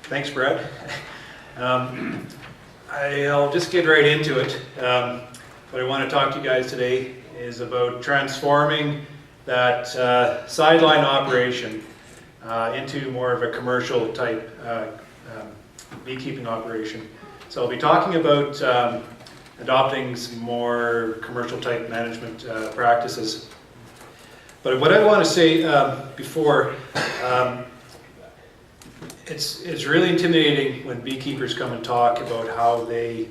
Thanks, Brett. I'll just get right into it. What I want to talk to you guys today is about transforming that sideline operation into more of a commercial type beekeeping operation. So I'll be talking about adopting some more commercial type management practices. But what I want to say before, it's really intimidating when beekeepers come and talk about how they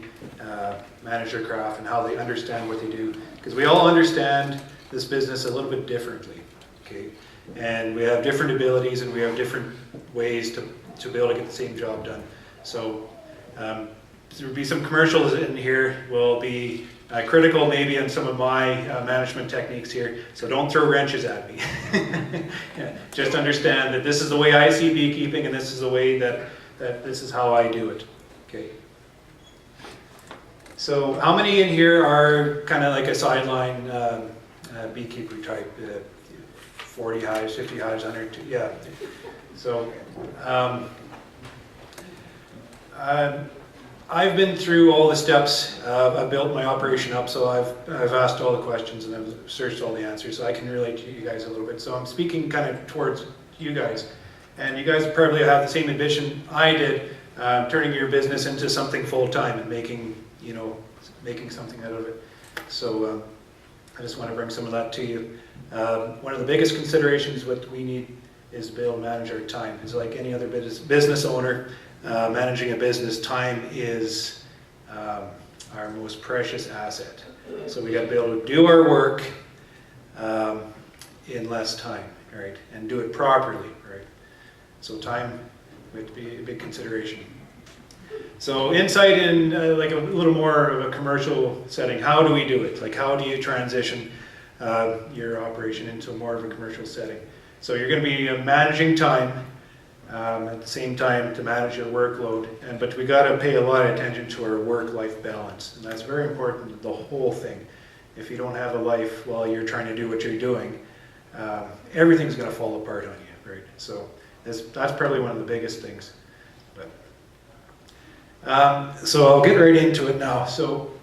manage their craft and how they understand what they do, because we all understand this business a little bit differently, okay? And we have different abilities and we have different ways to be able to get the same job done. So there will be some commercials in here. Will be critical maybe on some of my management techniques here, so don't throw wrenches at me. Just understand that this is the way I see beekeeping, and this is the way that this is how I do it. Okay. So how many in here are kind of like a sideline beekeeper type? 40 hives, 50 hives, 100, yeah. So I've been through all the steps. I've built my operation up, so I've asked all the questions and I've searched all the answers, so I can relate to you guys a little bit. So I'm speaking kind of towards you guys, and you guys probably have the same ambition I did, turning your business into something full-time and making something out of it. So I just want to bring some of that to you. One of the biggest considerations what we need is to be able to manage our time. It's like any other business owner. Managing a business, time is our most precious asset. So we got to be able to do our work in less time, right? And do it properly, right? So time would be a big consideration. So insight in like a little more of a commercial setting. How do we do it? Like how do you transition your operation into more of a commercial setting? So you're going to be managing time. At the same time to manage your workload, but we got to pay a lot of attention to our work-life balance, and that's very important, the whole thing. If you don't have a life while you're trying to do what you're doing, everything's going to fall apart on you, right? So that's probably one of the biggest things. So I'll get right into it now. So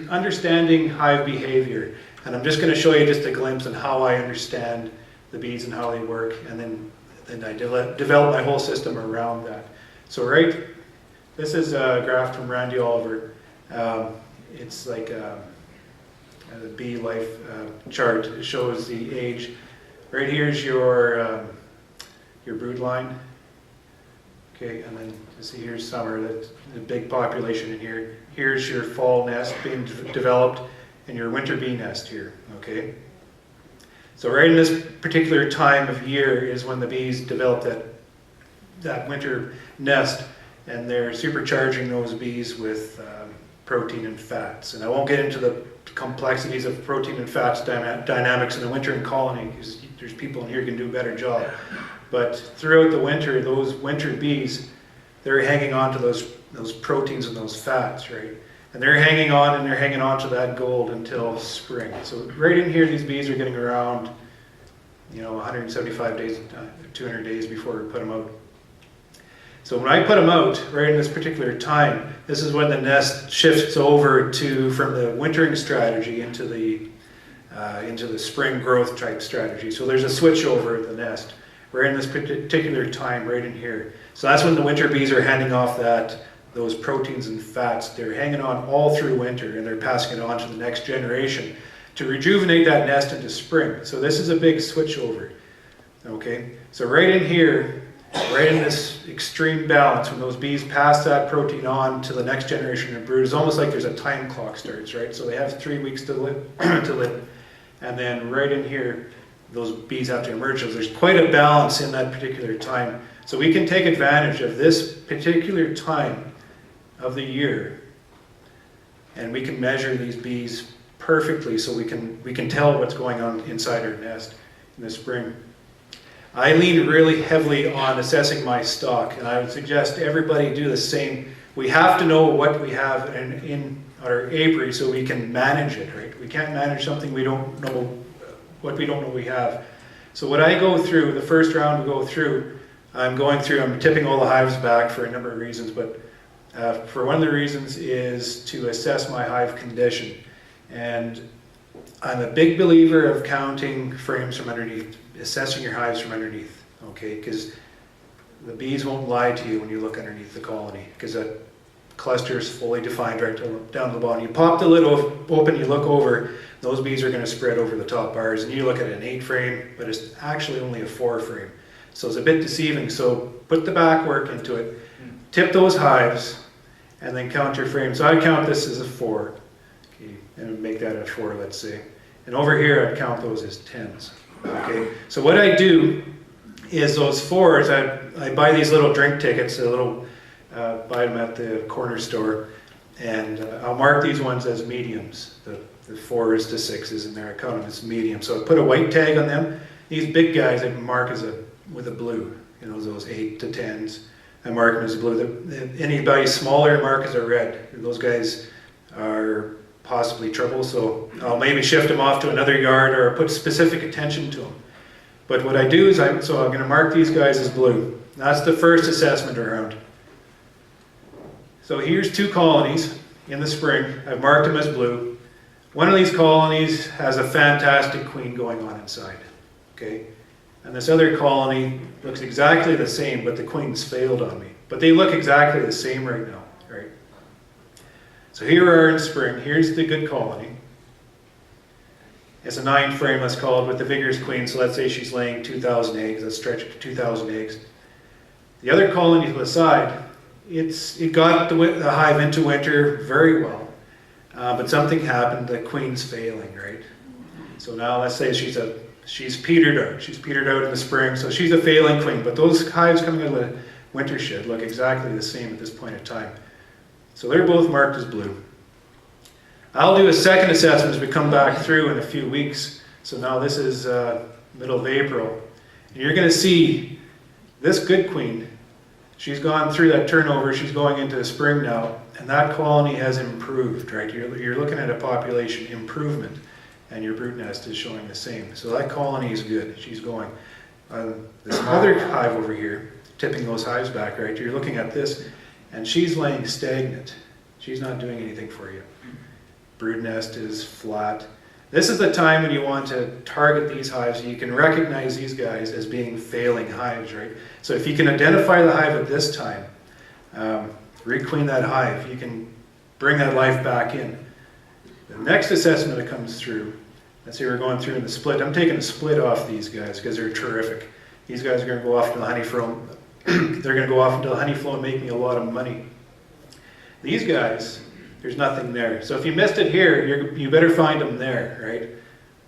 understanding hive behavior, and I'm just going to show you just a glimpse on how I understand the bees and how they work, and then I developed my whole system around that. So this is a graph from Randy Oliver. It's like a bee life chart. It shows the age. Right here's your brood line. Okay, and then you see here's summer. That's a big population in here. Here's your fall nest being developed, and your winter bee nest here. Okay. So right in this particular time of year is when the bees develop that winter nest, and they're supercharging those bees with protein and fats. And I won't get into the complexities of protein and fats dynamics in the wintering colony, because there's people in here who can do a better job. But throughout the winter, those winter bees, they're hanging on to those proteins and those fats, right? And they're hanging on to that gold until spring. So right in here, these bees are getting around, 175 days, 200 days before we put them out. So when I put them out, right in this particular time, this is when the nest shifts over from the wintering strategy into the spring growth type strategy. So there's a switch over of the nest. We're in this particular time right in here. So that's when the winter bees are handing off those proteins and fats. They're hanging on all through winter, and they're passing it on to the next generation to rejuvenate that nest into spring. So this is a big switch over. Okay, so right in here, right in this extreme balance, when those bees pass that protein on to the next generation of brood, it's almost like there's a time clock starts, right? So they have 3 weeks to live, and then right in here, those bees have to emerge. So there's quite a balance in that particular time. So we can take advantage of this particular time of the year, and we can measure these bees perfectly, so we can tell what's going on inside our nest in the spring. I lean really heavily on assessing my stock, and I would suggest everybody do the same. We have to know what we have in our apiary so we can manage it, right? We can't manage something we don't know, what we don't know we have. So what I go through, the first round we go through, I'm tipping all the hives back for a number of reasons, but for one of the reasons is to assess my hive condition. And I'm a big believer of counting frames from underneath, assessing your hives from underneath, okay? Because the bees won't lie to you when you look underneath the colony, because that cluster is fully defined right down to the bottom. You pop the lid open, you look over, those bees are going to spread over the top bars, and you look at an 8 frame, but it's actually only a 4 frame. So it's a bit deceiving. So put the back work into it, tip those hives, and then count your frames. So I count this as a 4, okay, and make that a 4, let's say. And over here, I'd count those as 10s. Okay. So what I do is those 4s, I buy these little drink tickets, buy them at the corner store, and I'll mark these ones as mediums. The 4s to 6s in there, I count them as medium. So I put a white tag on them. These big guys I mark with a blue. You know, those 8 to 10s. I mark them as blue. Anybody smaller, I mark as a red. Those guys are possibly trouble, so I'll maybe shift them off to another yard or put specific attention to them. But what I do is I'm going to mark these guys as blue. That's the first assessment around. So here's 2 colonies in the spring. I've marked them as blue. One of these colonies has a fantastic queen going on inside. Okay? And this other colony looks exactly the same, but the queen's failed on me. But they look exactly the same right now. Right? So here we are in spring. Here's the good colony. It's a 9 frame, let's call it, with the vigorous queen. So let's say she's laying 2,000 eggs. Let's stretch it to 2,000 eggs. The other colony to the side, it got the hive into winter very well. But something happened, the queen's failing, right? So now let's say she's petered out. She's petered out in the spring, so she's a failing queen. But those hives coming out of the winter shed look exactly the same at this point in time. So they're both marked as blue. I'll do a second assessment as we come back through in a few weeks. So now this is middle of April. And you're going to see this good queen. She's gone through that turnover. She's going into the spring now. And that colony has improved, right? You're looking at a population improvement. And your brood nest is showing the same. So that colony is good. She's going. This other hive over here, tipping those hives back, right? You're looking at this. And she's laying stagnant. She's not doing anything for you. Brood nest is flat. This is the time when you want to target these hives so you can recognize these guys as being failing hives, right? So if you can identify the hive at this time, requeen that hive, you can bring that life back in. The next assessment that comes through, let's say we're going through in the split. I'm taking a split off these guys because they're terrific. These guys are going to go off to the honey flow. They're going to go off into the honey flow and make me a lot of money. These guys, there's nothing there. So if you missed it here, you better find them there, right?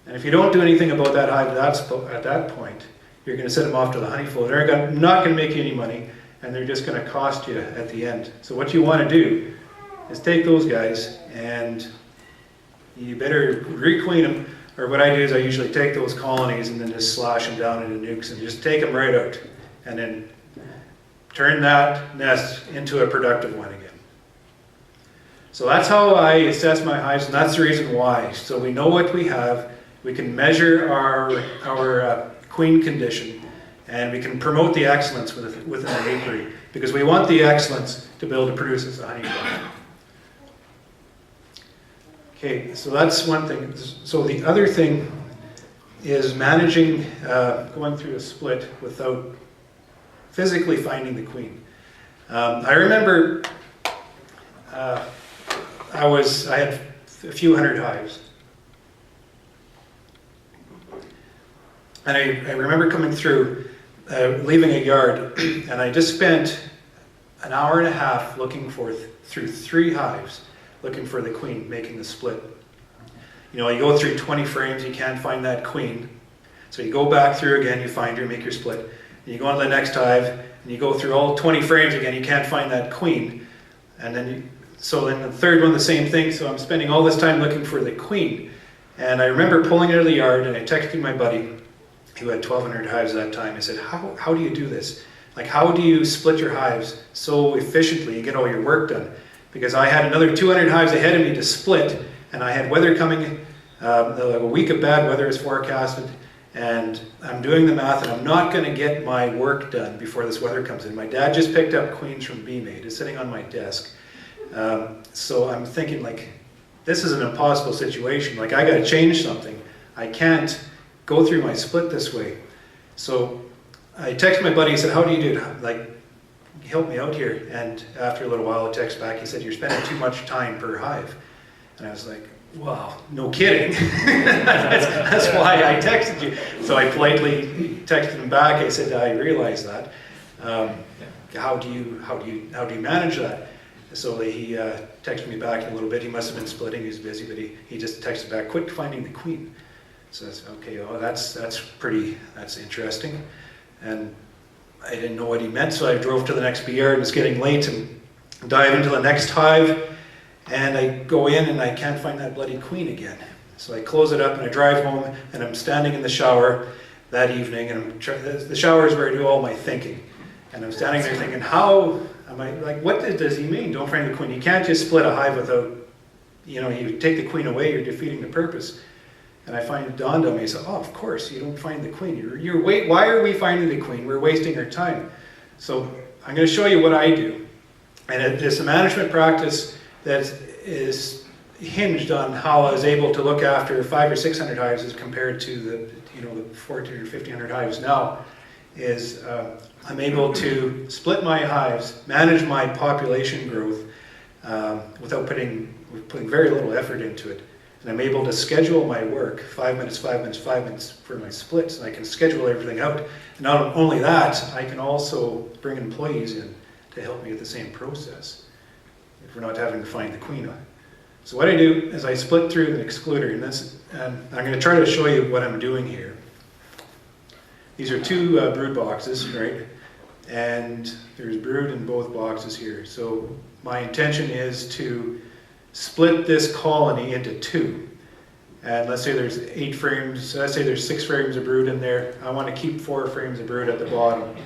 And if you don't do anything about that hive at that point, you're going to send them off to the honey flow. They're not going to make you any money, and they're just going to cost you at the end. So what you want to do is take those guys, and you better requeen them. Or what I do is I usually take those colonies and then just slash them down into nukes and just take them right out. And then turn that nest into a productive one again. So that's how I assess my hives, and that's the reason why. So we know what we have, we can measure our queen condition, and we can promote the excellence within the apiary, because we want the excellence to be able to produce as a honey product. Okay, so that's one thing. So the other thing is managing, going through a split without physically finding the queen. I remember I had a few hundred hives. And I remember coming through, leaving a yard, and I just spent an hour and a half looking through 3 hives, looking for the queen, making the split. You know, you go through 20 frames, you can't find that queen. So you go back through again, you find her, make your split. And you go on to the next hive, and you go through all 20 frames again, you can't find that queen. And then so then the third one, the same thing. So I'm spending all this time looking for the queen. And I remember pulling it out of the yard, and I texted my buddy, who had 1,200 hives at that time. I said, how do you do this? Like, how do you split your hives so efficiently and get all your work done? Because I had another 200 hives ahead of me to split, and I had weather coming, a week of bad weather is forecasted, And I'm doing the math, and I'm not going to get my work done before this weather comes in. My dad just picked up queens from Bee Mate. It's sitting on my desk. So I'm thinking, like, this is an impossible situation. Like, I got to change something. I can't go through my split this way. So I texted my buddy. He said, "How do you do it? Like, help me out here." And after a little while, I text back. He said, "You're spending too much time per hive." And I was like, "Wow, no kidding." that's why I texted you. So I politely texted him back. I said, "I realize that. How do you manage that?" So he texted me back in a little bit. He must have been splitting. He was busy, but he just texted back, "Quit finding the queen." So I said, "Okay, oh, that's interesting." And I didn't know what he meant, so I drove to the next bee yard. It was getting late, and dive into the next hive. And I go in and I can't find that bloody queen again. So I close it up and I drive home, and I'm standing in the shower that evening, and the shower is where I do all my thinking. And I'm standing there thinking, how am I, like, what does he mean, don't find the queen? You can't just split a hive without, you take the queen away, you're defeating the purpose. And I find it dawned on me, so, oh, of course, you don't find the queen. Why are we finding the queen? We're wasting our time. So I'm going to show you what I do. And it's a management practice that is hinged on how I was able to look after 500 or 600 hives as compared to the 1,400 or 1,500 hives now. I'm able to split my hives, manage my population growth without putting very little effort into it. And I'm able to schedule my work, 5 minutes, 5 minutes, 5 minutes for my splits, and I can schedule everything out. And not only that, I can also bring employees in to help me with the same process, if we're not having to find the queen. So what I do is I split through an excluder, and I'm going to try to show you what I'm doing here. These are two brood boxes, right? And there's brood in both boxes here. So my intention is to split this colony into two. And let's say there's 8 frames, let's say there's 6 frames of brood in there. I want to keep 4 frames of brood at the bottom.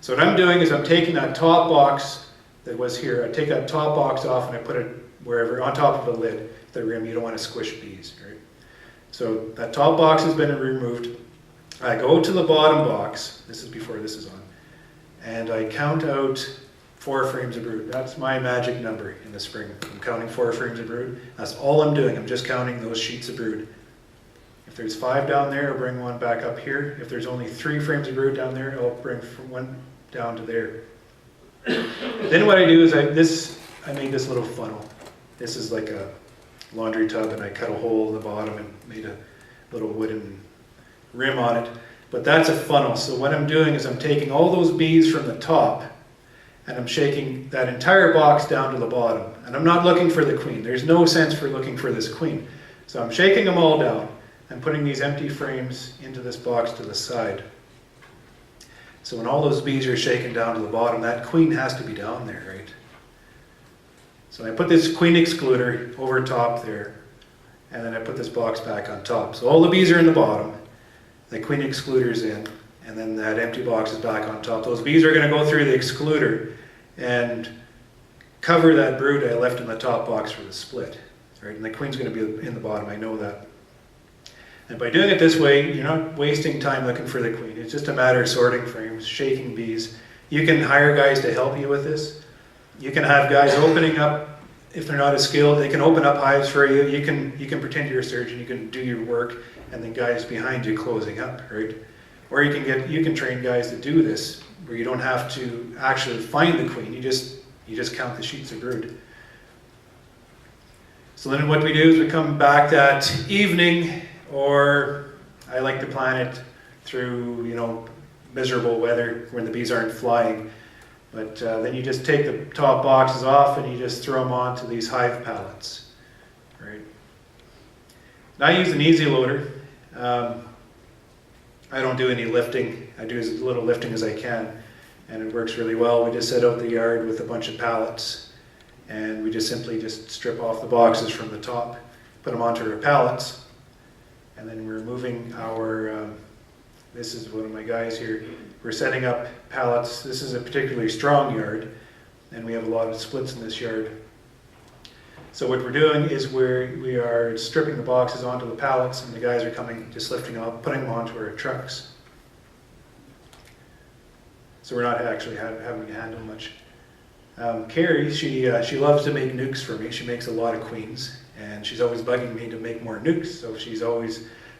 So what I'm doing is I'm taking that top box that was here, I take that top box off and I put it wherever, on top of the lid, the rim. You don't want to squish bees, right? So that top box has been removed. I go to the bottom box, this is before this is on, and I count out 4 frames of brood. That's my magic number in the spring. I'm counting 4 frames of brood. That's all I'm doing. I'm just counting those sheets of brood. If there's 5 down there, I'll bring 1 back up here. If there's only 3 frames of brood down there, I'll bring 1 down to there. Then what I do is I made this little funnel. This is like a laundry tub, and I cut a hole in the bottom and made a little wooden rim on it. But that's a funnel. So what I'm doing is I'm taking all those bees from the top, and I'm shaking that entire box down to the bottom. And I'm not looking for the queen. There's no sense for looking for this queen. So I'm shaking them all down and putting these empty frames into this box to the side. So when all those bees are shaken down to the bottom, that queen has to be down there, right? So I put this queen excluder over top there, and then I put this box back on top. So all the bees are in the bottom, the queen excluder's in, and then that empty box is back on top. Those bees are going to go through the excluder and cover that brood I left in the top box for the split, right? And the queen's going to be in the bottom, I know that. And by doing it this way, you're not wasting time looking for the queen. It's just a matter of sorting frames, shaking bees. You can hire guys to help you with this. You can have guys opening up, if they're not as skilled, they can open up hives for you. You can pretend you're a surgeon, you can do your work, and then guys behind you closing up, right? Or you can train guys to do this, where you don't have to actually find the queen. You just count the sheets of brood. So then what we do is we come back that evening, or I like to plan it through, miserable weather when the bees aren't flying. But then you just take the top boxes off and you just throw them onto these hive pallets, right? And I use an easy loader. I don't do any lifting. I do as little lifting as I can, and it works really well. We just set out the yard with a bunch of pallets, and we just simply strip off the boxes from the top, put them onto our pallets, and then we're moving our, this is one of my guys here, we're setting up pallets. This is a particularly strong yard, and we have a lot of splits in this yard. So what we're doing is we are stripping the boxes onto the pallets, and the guys are coming, just lifting them up, putting them onto our trucks. So we're not actually having to handle much. Carrie, she loves to make nukes for me. She makes a lot of queens, and she's always bugging me to make more nukes.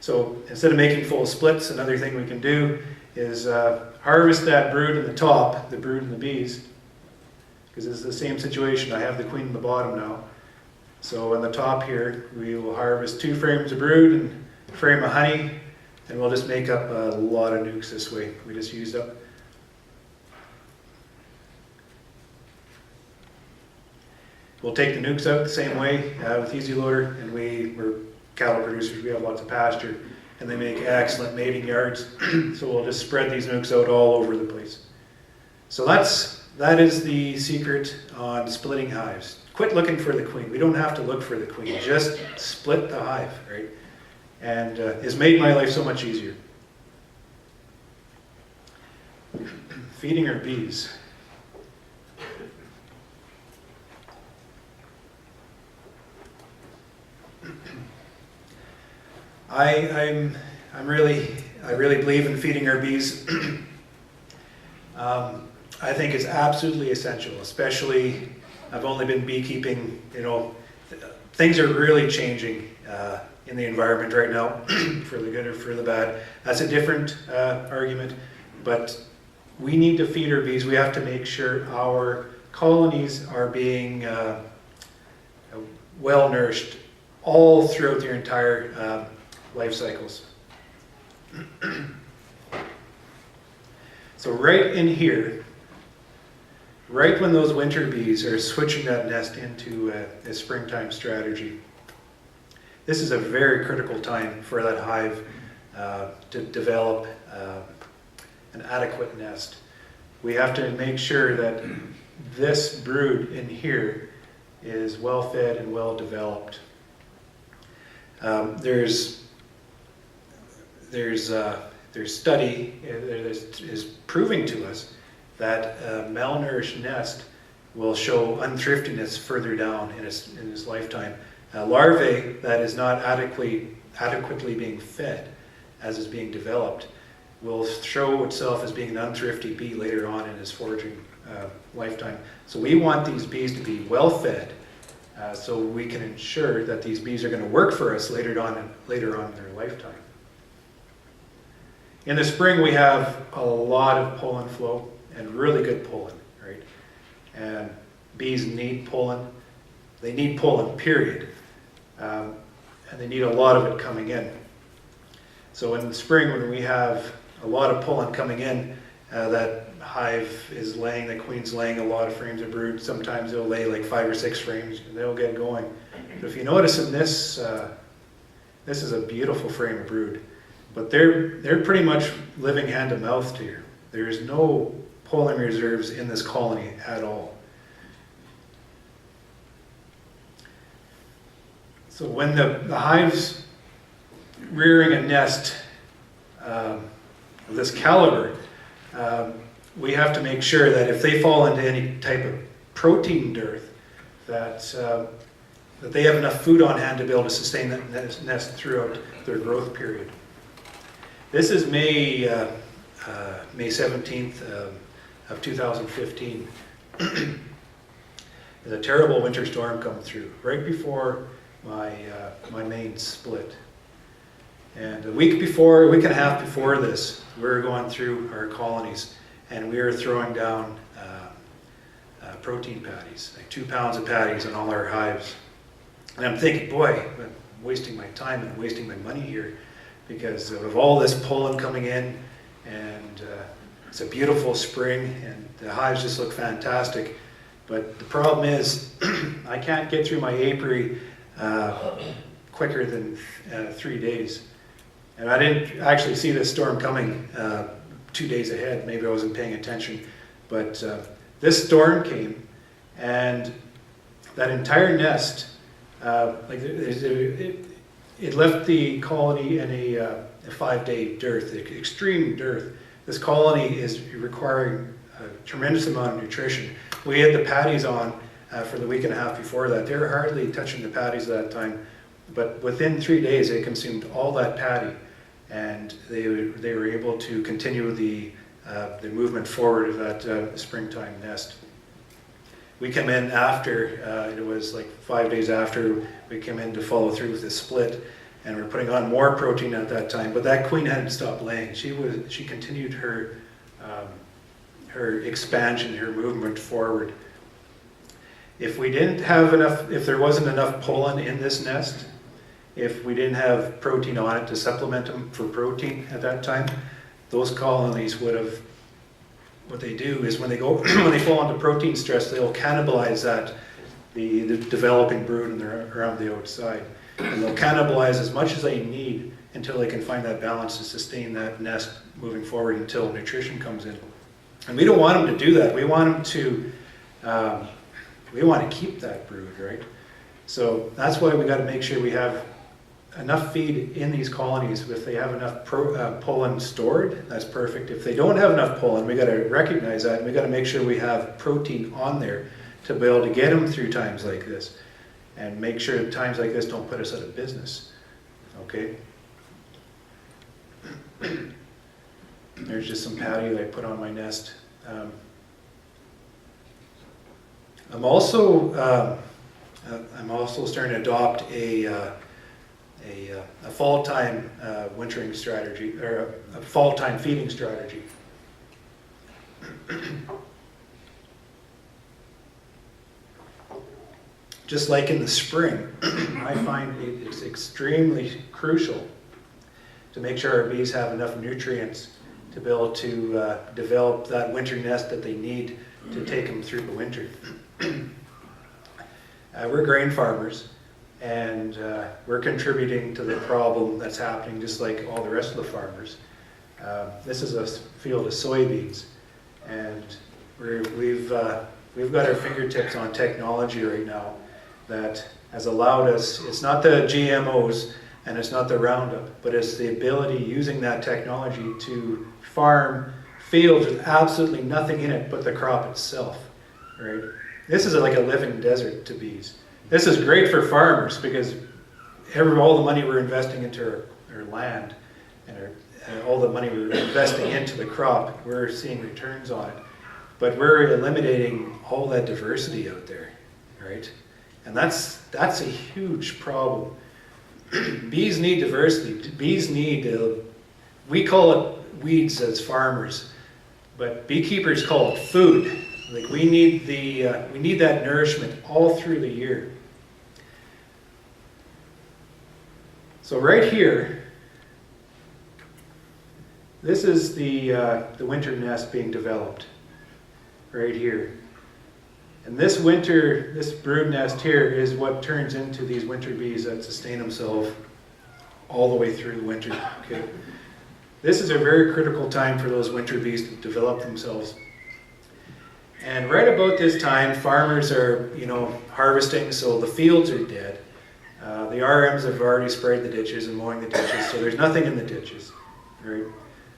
So instead of making full splits, another thing we can do is harvest that brood in the top, the brood and the bees, because it's the same situation. I have the queen in the bottom now. So on the top here, we will harvest 2 frames of brood and a frame of honey, and we'll just make up a lot of nukes this way. We just used up. We'll take the nukes out the same way with Easy Loader, and we're cattle producers, we have lots of pasture, and they make excellent mating yards. So we'll just spread these nukes out all over the place. So that is the secret on splitting hives. Quit looking for the queen. We don't have to look for the queen. Just split the hive, right? And it's made my life so much easier. Feeding our bees. I really believe in feeding our bees. I think it's absolutely essential, especially, I've only been beekeeping, things are really changing in the environment right now, for the good or for the bad. That's a different argument, but we need to feed our bees. We have to make sure our colonies are being well nourished all throughout their entire life cycles. So right in here, right when those winter bees are switching that nest into a springtime strategy, this is a very critical time for that hive to develop an adequate nest. We have to make sure that this brood in here is well fed and well developed. There's study that is proving to us that a malnourished nest will show unthriftiness further down in its lifetime. Larvae that is not adequately being fed as is being developed will show itself as being an unthrifty bee later on in its foraging lifetime. So we want these bees to be well fed so we can ensure that these bees are going to work for us later on in their lifetime. In the spring, we have a lot of pollen flow and really good pollen, right? And bees need pollen. They need pollen, period. And they need a lot of it coming in. So in the spring, when we have a lot of pollen coming in, that hive is laying, the queen's laying a lot of frames of brood. Sometimes they'll lay like 5 or 6 frames and they'll get going. But if you notice in this, this is a beautiful frame of brood. But they're pretty much living hand to mouth here. There's no pollen reserves in this colony at all. So when the hive's rearing a nest of this caliber, we have to make sure that if they fall into any type of protein dearth, that they have enough food on hand to be able to sustain that nest throughout their growth period. This is May 17th of 2015. There's a terrible winter storm come through right before my main split. And a week and a half before this, we were going through our colonies and we were throwing down protein patties, like 2 pounds of patties on all our hives. And I'm thinking, boy, I'm wasting my time and wasting my money here, because of all this pollen coming in, and it's a beautiful spring and the hives just look fantastic. But the problem is I can't get through my apiary quicker than 3 days. And I didn't actually see this storm coming 2 days ahead. Maybe I wasn't paying attention. But this storm came, and that entire nest, it left the colony in a 5-day dearth, extreme dearth. This colony is requiring a tremendous amount of nutrition. We had the patties on for the week and a half before that. They were hardly touching the patties at that time, but within 3 days they consumed all that patty, and they were able to continue the movement forward of that springtime nest. We come in after, it was like 5 days after, we came in to follow through with the split, and we're putting on more protein at that time, but that queen hadn't stopped laying. She continued her expansion, her movement forward. If we didn't have enough, if there wasn't enough pollen in this nest, if we didn't have protein on it to supplement them for protein at that time, those colonies would have, what they do is when they go, when they fall into protein stress, they'll cannibalize the developing brood around the outside. And they'll cannibalize as much as they need until they can find that balance to sustain that nest moving forward until nutrition comes in. And we don't want them to do that. We want them to, we want to keep that brood, right? So that's why we got to make sure we have enough feed in these colonies. If they have enough pollen stored, that's perfect. If they don't have enough pollen, we got to recognize that, and we got to make sure we have protein on there to be able to get them through times like this, and make sure that times like this don't put us out of business. Okay. There's just some patty that I put on my nest. I'm also starting to adopt a fall time wintering strategy, or a fall time feeding strategy. Just like in the spring, I find it's extremely crucial to make sure our bees have enough nutrients to be able to develop that winter nest that they need to take them through the winter. We're grain farmers, and we're contributing to the problem that's happening just like all the rest of the farmers. This is a field of soybeans, and we've got our fingertips on technology right now that has allowed us, it's not the GMOs and it's not the Roundup, but it's the ability using that technology to farm fields with absolutely nothing in it but the crop itself, right? This is like a living desert to bees. This is great for farmers because all the money we're investing into our land and all the money we're investing into the crop, we're seeing returns on it. But we're eliminating all that diversity out there, right? And that's a huge problem. Bees need diversity. Bees need, we call it weeds as farmers, but beekeepers call it food. Like we need that nourishment all through the year. So right here, this is the winter nest being developed. Right here. And this brood nest here is what turns into these winter bees that sustain themselves all the way through the winter. Okay. This is a very critical time for those winter bees to develop themselves. And right about this time, farmers are, harvesting, so the fields are dead. The RMs have already sprayed the ditches and mowing the ditches, so there's nothing in the ditches, right?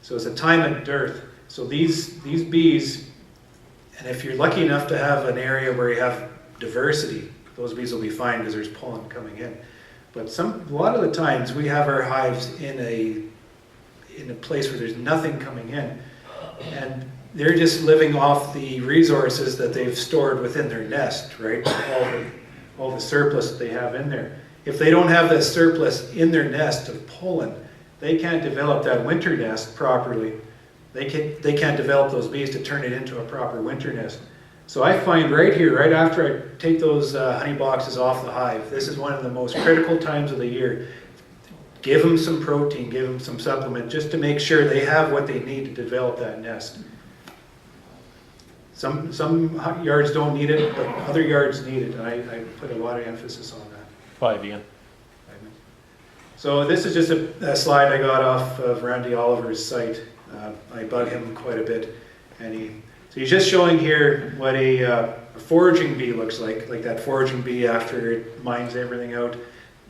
So it's a time of dearth. So these bees, and if you're lucky enough to have an area where you have diversity, those bees will be fine because there's pollen coming in. But a lot of the times we have our hives in a place where there's nothing coming in, and they're just living off the resources that they've stored within their nest, right? All the surplus that they have in there. If they don't have that surplus in their nest of pollen, they can't develop that winter nest properly. They can't develop those bees to turn it into a proper winter nest. So I find right here, right after I take those honey boxes off the hive, this is one of the most critical times of the year. Give them some protein, give them some supplement, just to make sure they have what they need to develop that nest. Some yards don't need it, but other yards need it, and I put a lot of emphasis on that. 5 again. So this is just a slide I got off of Randy Oliver's site. I bug him quite a bit, and so he's just showing here what a foraging bee looks like that foraging bee after it mines everything out,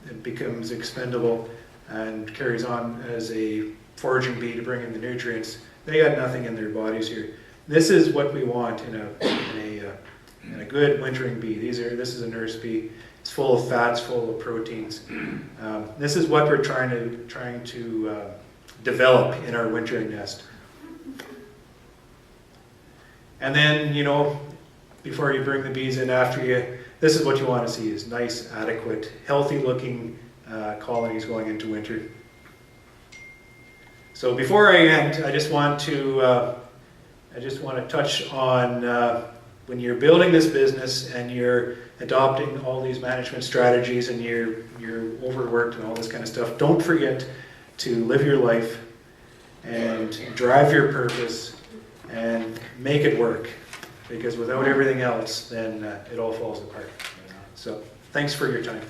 it becomes expendable and carries on as a foraging bee to bring in the nutrients. They got nothing in their bodies here. This is what we want in And a good wintering bee, this is a nurse bee. It's full of fats, full of proteins. This is what we're trying to develop in our wintering nest. And then, you know, before you bring the bees in after you, this is what you want to see, is nice, adequate, healthy looking colonies going into winter. So before I end, I just want to touch on when you're building this business and you're adopting all these management strategies and you're overworked and all this kind of stuff, don't forget to live your life and drive your purpose and make it work, because without everything else, then it all falls apart. So thanks for your time.